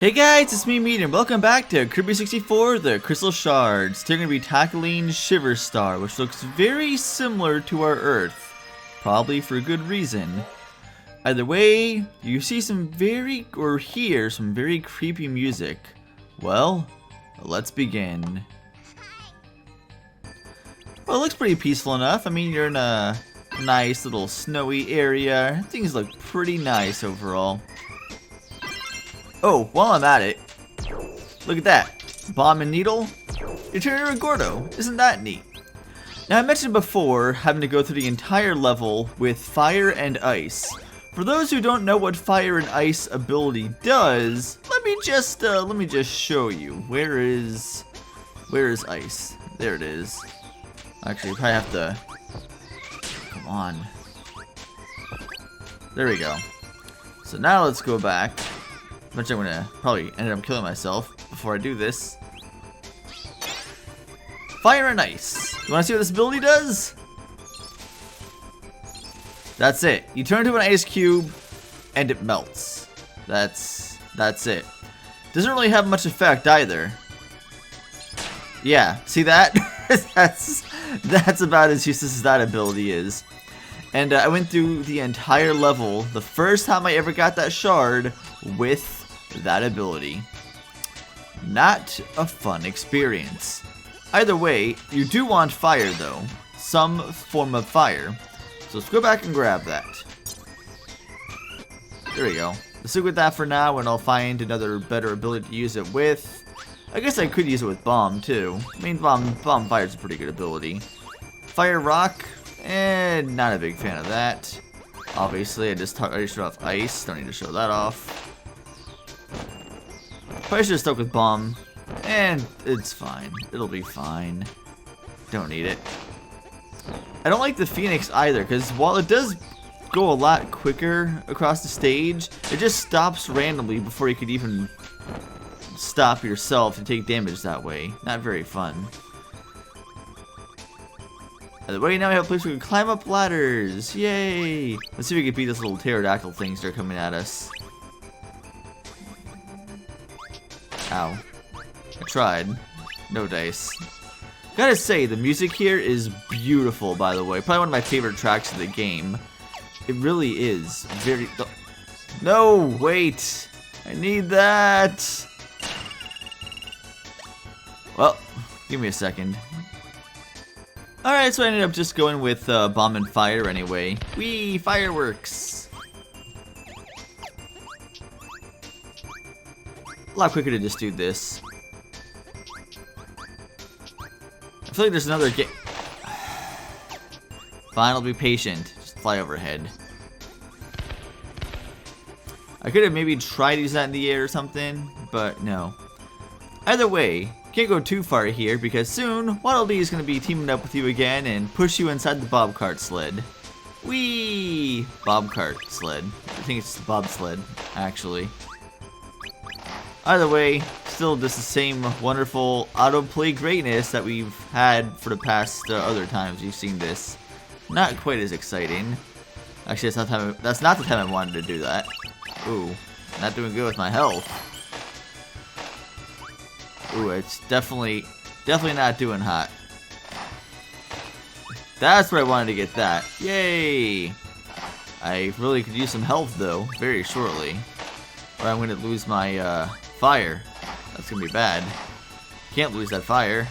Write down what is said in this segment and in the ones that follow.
Hey guys, it's me Meteor'z, and welcome back to Kirby 64, the Crystal Shards. Today we're going to be tackling Shiver Star, which looks very similar to our Earth. Probably for good reason. Either way, you hear some very creepy music. Well, let's begin. Well, it looks pretty peaceful enough. I mean, you're in a nice little snowy area. Things look pretty nice overall. Oh, while I'm at it, look at that. Bomb and needle. You turn into a Gordo. Isn't that neat? Now, I mentioned before having to go through the entire level with fire and ice. For those who don't know what fire and ice ability does, let me just show you. Where is ice? There it is. Actually, you probably have to. Come on. There we go. So now let's go back. Eventually I'm gonna probably end up killing myself before I do this. Fire and ice. You wanna see what this ability does? That's it. You turn into an ice cube and it melts. That's it. Doesn't really have much effect either. Yeah, see that? that's about as useless as that ability is. And I went through the entire level, the first time I ever got that shard, with that ability. Not a fun experience. Either way, you do want fire though. Some form of fire. So let's go back and grab that. There we go. Let's stick with that for now, and I'll find another better ability to use it with. I guess I could use it with bomb too. I mean, bomb fire is a pretty good ability. Fire rock, not a big fan of that. Obviously, I just showed off ice. Don't need to show that off. Probably should have stuck with bomb, and it's fine. It'll be fine. Don't need it. I don't like the Phoenix either, because while it does go a lot quicker across the stage, it just stops randomly before you could even stop yourself and take damage that way. Not very fun. By the way, now we have a place where we can climb up ladders. Yay! Let's see if we can beat those little pterodactyl things that are coming at us. Ow. I tried. No dice. Gotta say, the music here is beautiful, by the way. Probably one of my favorite tracks of the game. It really is. Very... No! Wait! I need that! Well, give me a second. Alright, so I ended up just going with bomb and fire anyway. Whee! Fireworks! A lot quicker to just do this. I feel like there's another game. Fine, I'll be patient. Just fly overhead. I could have maybe tried to use that in the air or something, but no. Either way, can't go too far here because soon Waddle Dee is going to be teaming up with you again and push you inside the bobcart sled. Whee! Bobcart sled. I think it's the bobsled, actually. Either way, still just the same wonderful autoplay greatness that we've had for the past other times you've seen this. Not quite as exciting. Actually, that's not the time I wanted to do that. Ooh, not doing good with my health. Ooh, it's definitely not doing hot. That's where I wanted to get that. Yay! I really could use some health though, very shortly. Or I'm gonna lose my fire. That's gonna be bad. Can't lose that fire.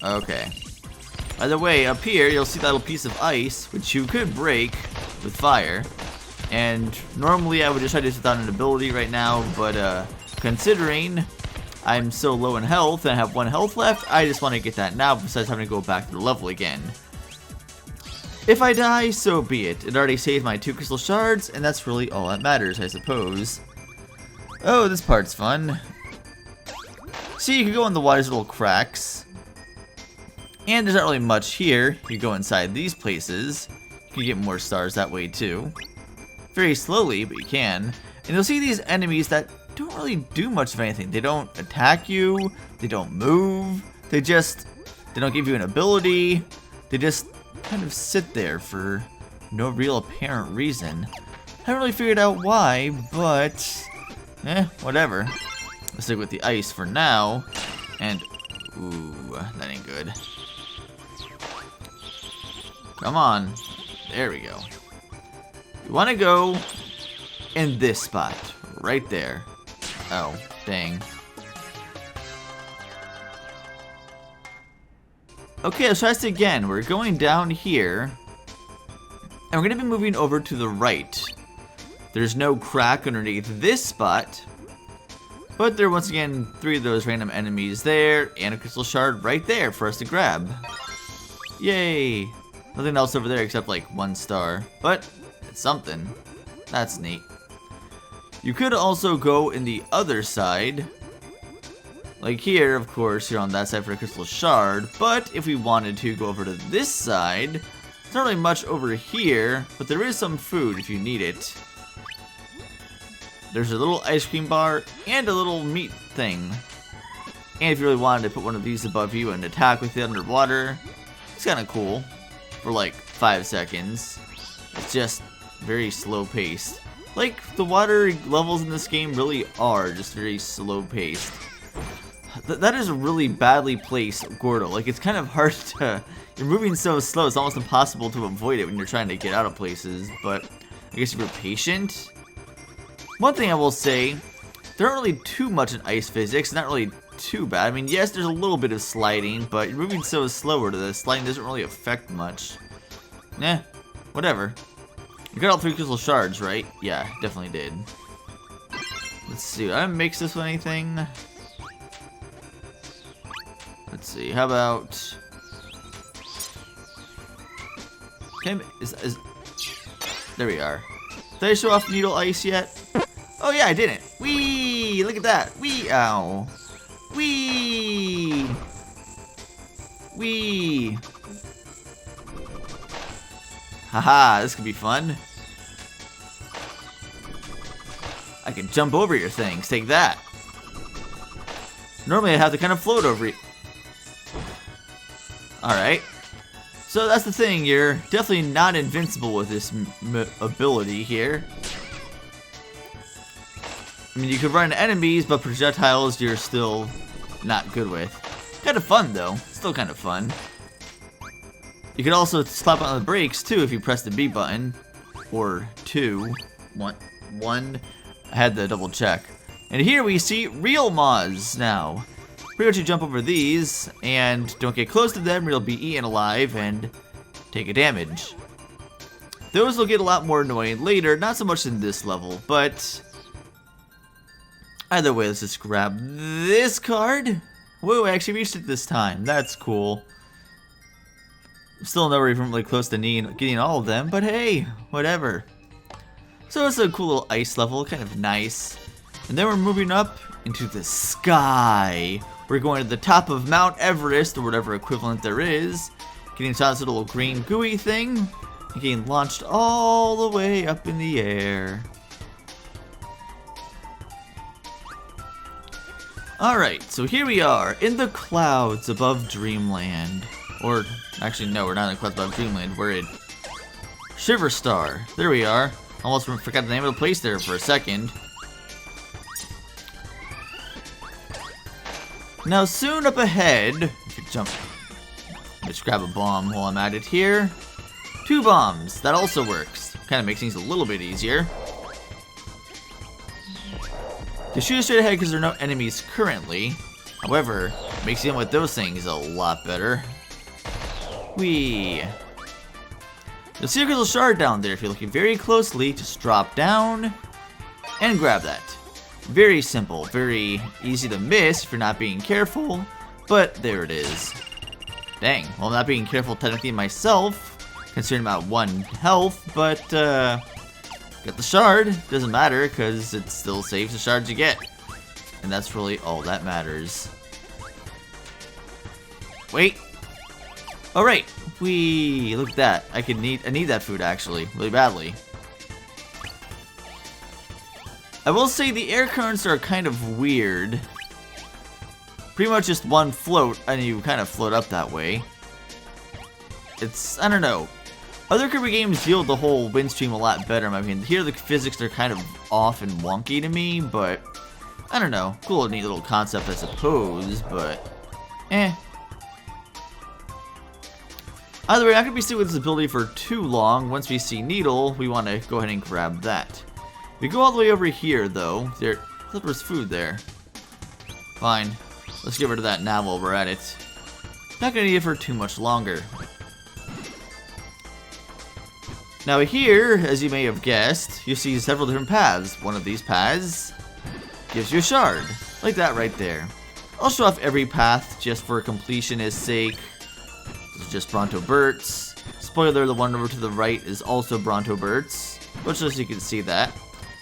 Okay. By the way, up here you'll see that little piece of ice, which you could break with fire. And normally I would just try to use it without an ability right now, but considering I'm so low in health and I have 1 health left, I just want to get that now besides having to go back to the level again. If I die, so be it. It already saved my 2 crystal shards, and that's really all that matters, I suppose. Oh, this part's fun. See, you can go in the water's little cracks. And there's not really much here. You go inside these places. You can get more stars that way too. Very slowly, but you can. And you'll see these enemies that don't really do much of anything. They don't attack you. They don't move. They don't give you an ability. They just kind of sit there for no real apparent reason. Haven't really figured out why, but whatever. Let's stick with the ice for now. And ooh, that ain't good. Come on. There we go. We want to go in this spot. Right there. Oh, dang. Okay, let's try this again. We're going down here. And we're going to be moving over to the right. There's no crack underneath this spot. But there are once again 3 of those random enemies there. And a crystal shard right there for us to grab. Yay! Nothing else over there except like 1 star. But it's something. That's neat. You could also go in the other side. Like here, of course, you're on that side for a crystal shard. But if we wanted to go over to this side, there's not really much over here. But there is some food if you need it. There's a little ice cream bar and a little meat thing. And if you really wanted to put one of these above you and attack with it underwater, it's kind of cool. For like 5 seconds. It's just very slow paced. Like the water levels in this game really are just very slow paced. That is a really badly placed Gordo. Like it's kind of hard to, you're moving so slow it's almost impossible to avoid it when you're trying to get out of places. But I guess if you're patient. One thing I will say, there aren't really too much in ice physics, not really too bad. I mean, yes, there's a little bit of sliding, but you're moving so slower to the sliding doesn't really affect much. Whatever. You got all 3 crystal shards, right? Yeah, definitely did. Let's see, did I mix this with anything? Let's see, how about... There we are. Did I show off needle ice yet? Oh yeah, I didn't. Whee! Look at that. Whee! Ow. Whee! Whee! Haha, this could be fun. I can jump over your things. Take that. Normally I'd have to kind of float over it. Alright. So that's the thing. You're definitely not invincible with this ability here. I mean, you could run into enemies, but projectiles you're still not good with. Kind of fun, though. Still kind of fun. You could also slap on the brakes, too, if you press the B button. Or 2. One. I had to double check. And here we see real moths now. Pretty much you jump over these, and don't get close to them, or you'll be eaten alive and take a damage. Those will get a lot more annoying later, not so much in this level, but... Either way, let's just grab this card. Whoa, I actually reached it this time. That's cool. I'm still nowhere even really close to getting all of them, but hey, whatever. So it's a cool little ice level, kind of nice. And then we're moving up into the sky. We're going to the top of Mount Everest, or whatever equivalent there is. Getting to this little green gooey thing. And getting launched all the way up in the air. Alright, so here we are, in the clouds above Dreamland. Or, actually no, we're not in the clouds above Dreamland, we're in Shiver Star. There we are. Almost forgot the name of the place there for a second. Now soon up ahead, if you jump, let's grab a bomb while I'm at it here. 2 bombs, that also works. Kind of makes things a little bit easier. You shoot straight ahead because there are no enemies currently. However, mixing in with those things a lot better. Whee! You'll see a crystal shard down there. If you're looking very closely, just drop down and grab that. Very simple, very easy to miss if you're not being careful, but there it is. Dang, well I'm not being careful technically myself, considering I'm at 1 health, but got the shard, doesn't matter because it still saves the shards you get. And that's really all that matters. Wait. Alright, look at that. I need that food actually, really badly. I will say the air currents are kind of weird. Pretty much just 1 float, and you kind of float up that way. It's, I don't know. Other Kirby games deal with the whole win stream a lot better, in my opinion. Here the physics are kind of off and wonky to me, but I don't know. Cool, neat little concept, I suppose, but eh. Either way, I'm not going to be sitting with this ability for too long. Once we see Needle, we want to go ahead and grab that. We go all the way over here, though. There's food there. Fine. Let's get rid of that now while we're at it. Not going to need it for too much longer. Now here, as you may have guessed, you see several different paths. One of these paths gives you a shard, like that right there. I'll show off every path just for completionist sake. This is just Bronto Burts. Spoiler, the one over to the right is also Bronto Burts, but just so you can see that.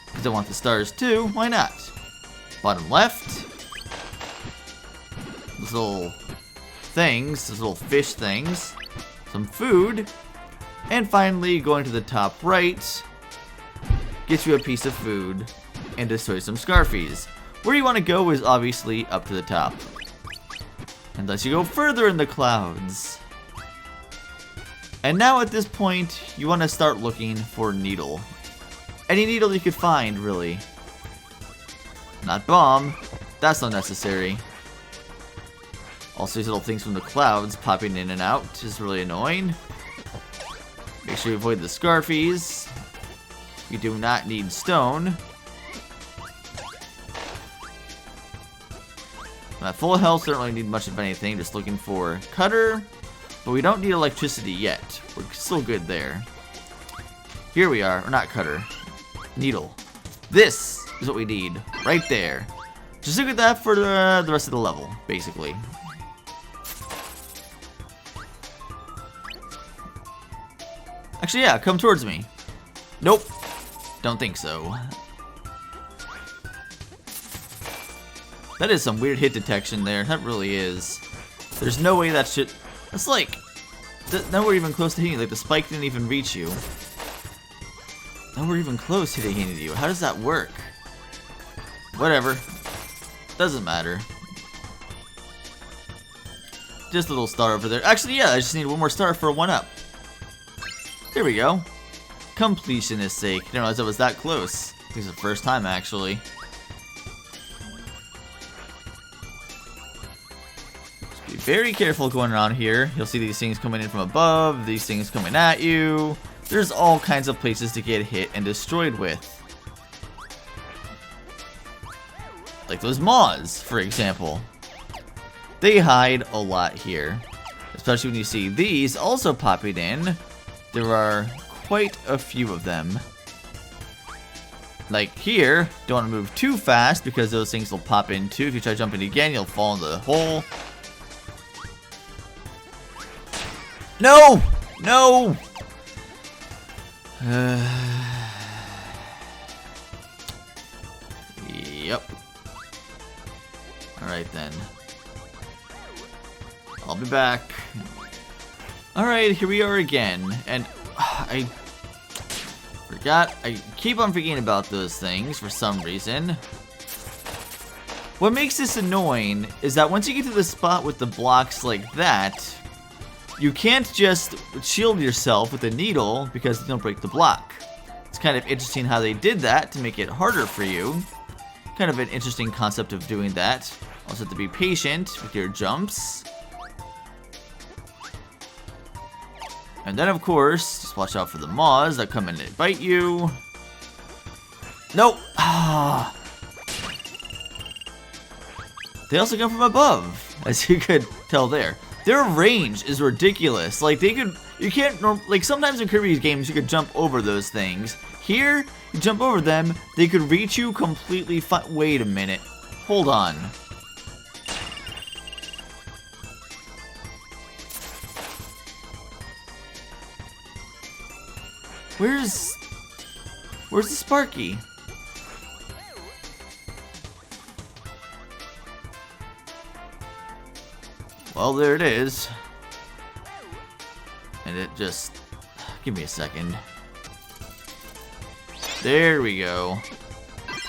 Because I want the stars too, why not? Bottom left. These little things, these little fish things. Some food. And finally, going to the top right, gets you a piece of food and destroys some Scarfies. Where you want to go is obviously up to the top. Unless you go further in the clouds. And now at this point, you want to start looking for Needle. Any Needle you could find, really. Not Bomb. That's unnecessary. Also, these little things from the clouds popping in and out is really annoying. Make sure you avoid the Scarfies. You do not need stone. At full health, don't really need much of anything. Just looking for Cutter. But we don't need electricity yet. We're still good there. Here we are. Or not Cutter. Needle. This is what we need. Right there. Just look at that for the rest of the level, basically. Actually, yeah, come towards me. Nope. Don't think so. That is some weird hit detection there. That really is. There's no way that shit... That's like... Nowhere even close to hitting you. Like, the spike didn't even reach you. Nowhere even close to hitting you. How does that work? Whatever. Doesn't matter. Just a little star over there. Actually, yeah, I just need one more star for a 1-up. There we go. Completionist sake. Didn't realize I was that close. I think it's the first time, actually. Just be very careful going around here. You'll see these things coming in from above, these things coming at you. There's all kinds of places to get hit and destroyed with. Like those Maws, for example. They hide a lot here. Especially when you see these also popping in. There are quite a few of them. Like here, don't want to move too fast because those things will pop in too. If you try jumping again, you'll fall in the hole. No! No! Yep. Alright then. I'll be back. Alright, here we are again, and I forgot, I keep on forgetting about those things for some reason. What makes this annoying is that once you get to the spot with the blocks like that, you can't just shield yourself with a needle because you don't break the block. It's kind of interesting how they did that to make it harder for you. Kind of an interesting concept of doing that. Also have to be patient with your jumps. And then, of course, just watch out for the Maws that come in and bite you. Nope. Ah. They also come from above, as you could tell there. Their range is ridiculous. Like, you can't, like, sometimes in Kirby's games, you could jump over those things. Here, you jump over them, they could reach you completely wait a minute. Hold on. Where's the Sparky? Well, there it is. And it just... Give me a second. There we go.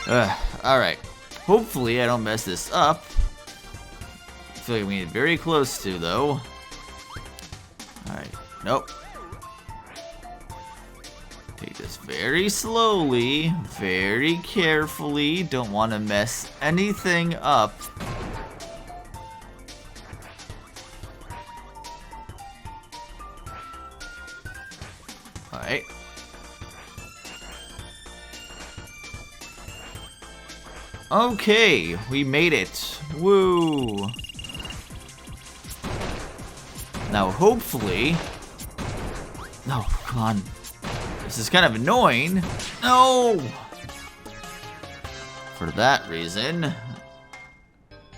Alright. Hopefully I don't mess this up. I feel like we need very close to, though. Alright. Nope. very slowly, very carefully. Don't want to mess anything up. Alright. Okay, we made it. Woo! Now, hopefully... No, come on. This is kind of annoying. No! For that reason...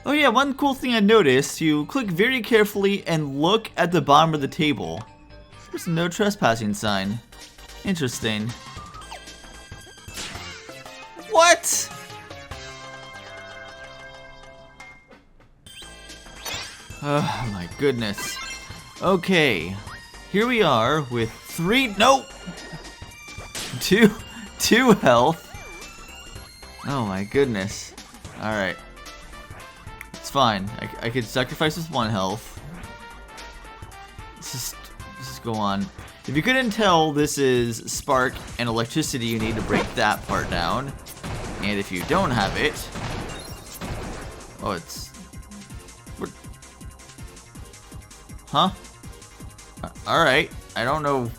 Oh yeah, one cool thing I noticed, you click very carefully and look at the bottom of the table. There's no trespassing sign. Interesting. What? Oh my goodness. Okay, here we are with two health. Oh my goodness. Alright. It's fine. I could sacrifice with 1 health. Let's just go on. If you couldn't tell, this is spark and electricity. You need to break that part down. And if you don't have it... Oh, it's... Huh? Alright. I don't know.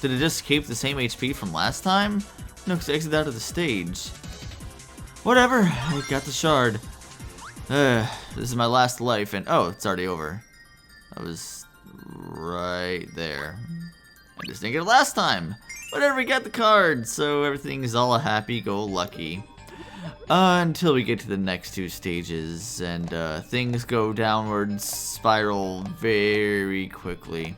Did it just keep the same HP from last time? No, because I exited out of the stage. Whatever. I got the shard. This is my last life, and... Oh, it's already over. I was right there. I just didn't get it last time. Whatever, we got the card, so everything is all happy-go-lucky. Until we get to the next 2 stages, and things go downward spiral very quickly.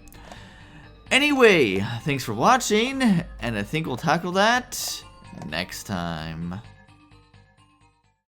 Anyway, thanks for watching, and I think we'll tackle that next time.